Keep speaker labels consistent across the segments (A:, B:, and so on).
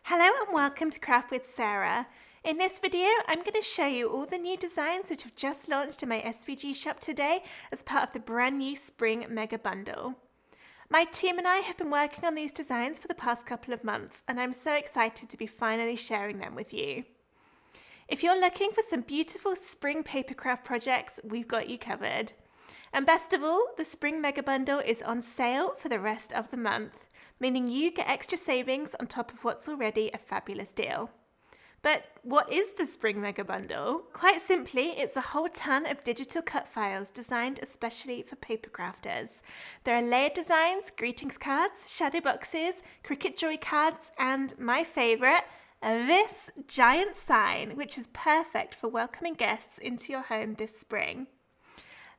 A: Hello and welcome to Craft with Sarah. In this video, I'm going to show you all the new designs which have just launched in my SVG shop today as part of the brand new Spring Mega Bundle. My team and I have been working on these designs for the past couple of months, and I'm so excited to be finally sharing them with you. If you're looking for some beautiful spring papercraft projects, we've got you covered. And best of all, the Spring Mega Bundle is on sale for the rest of the month, meaning you get extra savings on top of what's already a fabulous deal. But what is the Spring Mega Bundle? Quite simply, it's a whole ton of digital cut files designed especially for paper crafters. There are layered designs, greetings cards, shadow boxes, Cricut Joy cards, and my favourite, this giant sign, which is perfect for welcoming guests into your home this spring.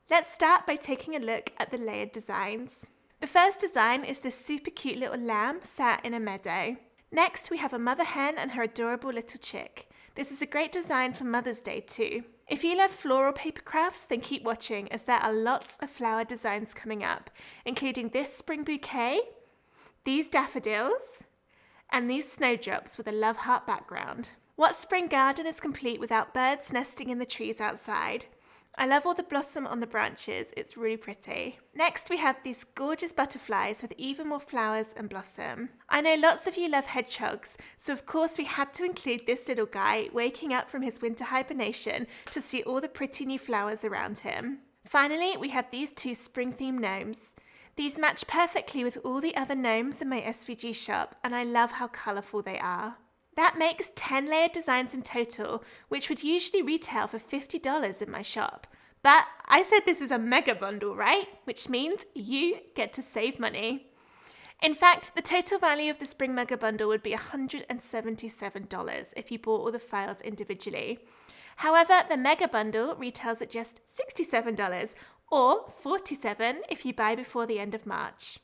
A: Let's start by taking a look at the layered designs. The first design is this super cute little lamb sat in a meadow. Next, we have a mother hen and her adorable little chick. This is a great design for Mother's Day too. If you love floral paper crafts, then keep watching as there are lots of flower designs coming up, including this spring bouquet, these daffodils, and these snowdrops with a love heart background. What spring garden is complete without birds nesting in the trees outside? I love all the blossom on the branches, it's really pretty. Next we have these gorgeous butterflies with even more flowers and blossom. I know lots of you love hedgehogs, so of course we had to include this little guy waking up from his winter hibernation to see all the pretty new flowers around him. Finally, we have these two spring-themed gnomes. These match perfectly with all the other gnomes in my SVG shop, and I love how colourful they are. That makes 10 layered designs in total, which would usually retail for $50 in my shop. But I said this is a mega bundle, right? Which means you get to save money. In fact, the total value of the Spring Mega Bundle would be $177 if you bought all the files individually. However, the Mega Bundle retails at just $67 or $47 if you buy before the end of March.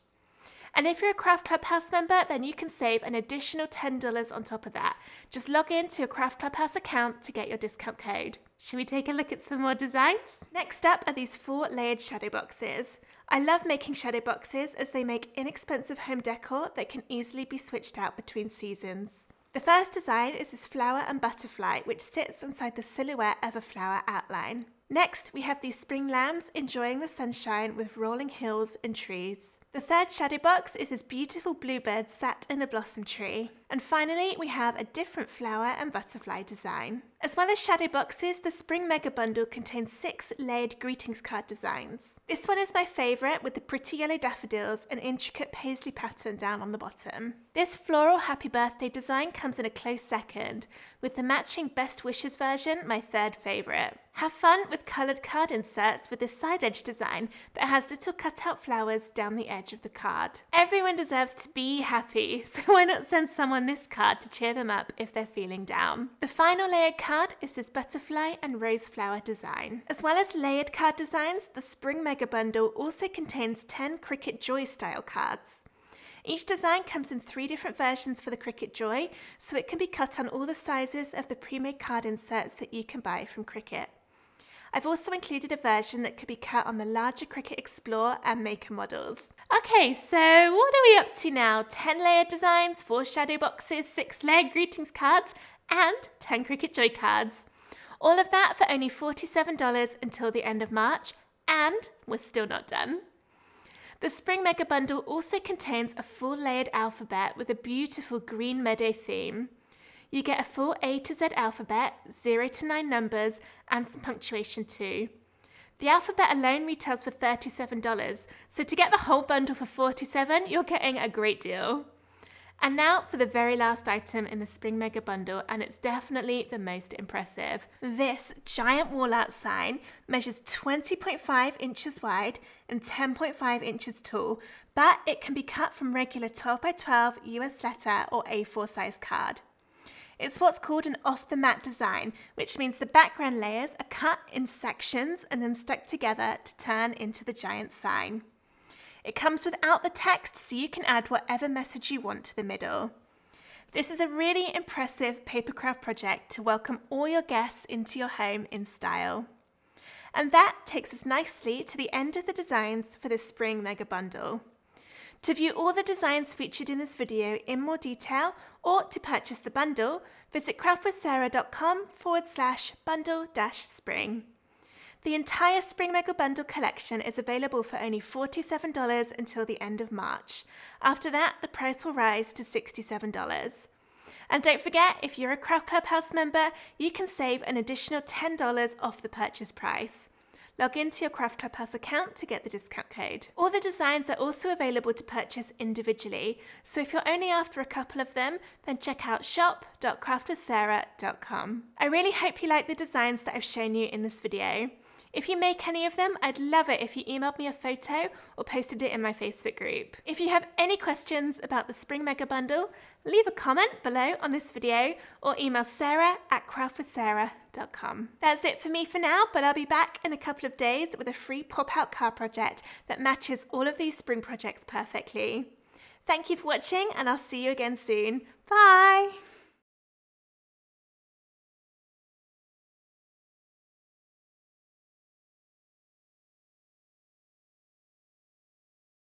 A: And if you're a Craft Clubhouse member, then you can save an additional $10 on top of that. Just log in to your Craft Clubhouse account to get your discount code. Should we take a look at some more designs? Next up are these 4 layered shadow boxes. I love making shadow boxes as they make inexpensive home decor that can easily be switched out between seasons. The first design is this flower and butterfly, which sits inside the silhouette of a flower outline. Next, we have these spring lambs enjoying the sunshine with rolling hills and trees. The third shadow box is this beautiful bluebird sat in a blossom tree. And finally, we have a different flower and butterfly design. As well as shadow boxes, the Spring Mega Bundle contains 6 layered greetings card designs. This one is my favourite with the pretty yellow daffodils and intricate paisley pattern down on the bottom. This floral happy birthday design comes in a close second, with the matching best wishes version my third favourite. Have fun with coloured card inserts with this side edge design that has little cutout flowers down the edge of the card. Everyone deserves to be happy, so why not send someone this card to cheer them up if they're feeling down. The final layered card is this butterfly and rose flower design. As well as layered card designs, the Spring Mega Bundle also contains 10 Cricut Joy style cards. Each design comes in 3 different versions for the Cricut Joy, so it can be cut on all the sizes of the pre-made card inserts that you can buy from Cricut. I've also included a version that could be cut on the larger Cricut Explore and Maker models. Okay, so what are we up to now? 10 layered designs, 4 shadow boxes, 6 layered greetings cards, and 10 Cricut Joy cards. All of that for only $47 until the end of March, and we're still not done. The Spring Mega Bundle also contains a full layered alphabet with a beautiful green meadow theme. You get a full A to Z alphabet, 0 to 9 numbers, and some punctuation too. The alphabet alone retails for $37, so to get the whole bundle for $47, you're getting a great deal. And now for the very last item in the Spring Mega Bundle, and it's definitely the most impressive. This giant wall art sign measures 20.5 inches wide and 10.5 inches tall, but it can be cut from regular 12 by 12 US letter or A4 size card. It's what's called an off-the-mat design, which means the background layers are cut in sections and then stuck together to turn into the giant sign. It comes without the text, so you can add whatever message you want to the middle. This is a really impressive papercraft project to welcome all your guests into your home in style. And that takes us nicely to the end of the designs for the Spring Mega Bundle. To view all the designs featured in this video in more detail or to purchase the bundle, visit craftwithsarah.com/bundle-spring. The entire Spring Mega Bundle collection is available for only $47 until the end of March. After that, the price will rise to $67. And don't forget, if you're a Craft Clubhouse member, you can save an additional $10 off the purchase price. Log into your Craft Clubhouse account to get the discount code. All the designs are also available to purchase individually, so if you're only after a couple of them, then check out shop.craftwithsarah.com. I really hope you like the designs that I've shown you in this video. If you make any of them, I'd love it if you emailed me a photo or posted it in my Facebook group. If you have any questions about the Spring Mega Bundle, leave a comment below on this video or email sarah@craftwithsarah.com. That's it for me for now, but I'll be back in a couple of days with a free pop-out card project that matches all of these spring projects perfectly. Thank you for watching, and I'll see you again soon. Bye!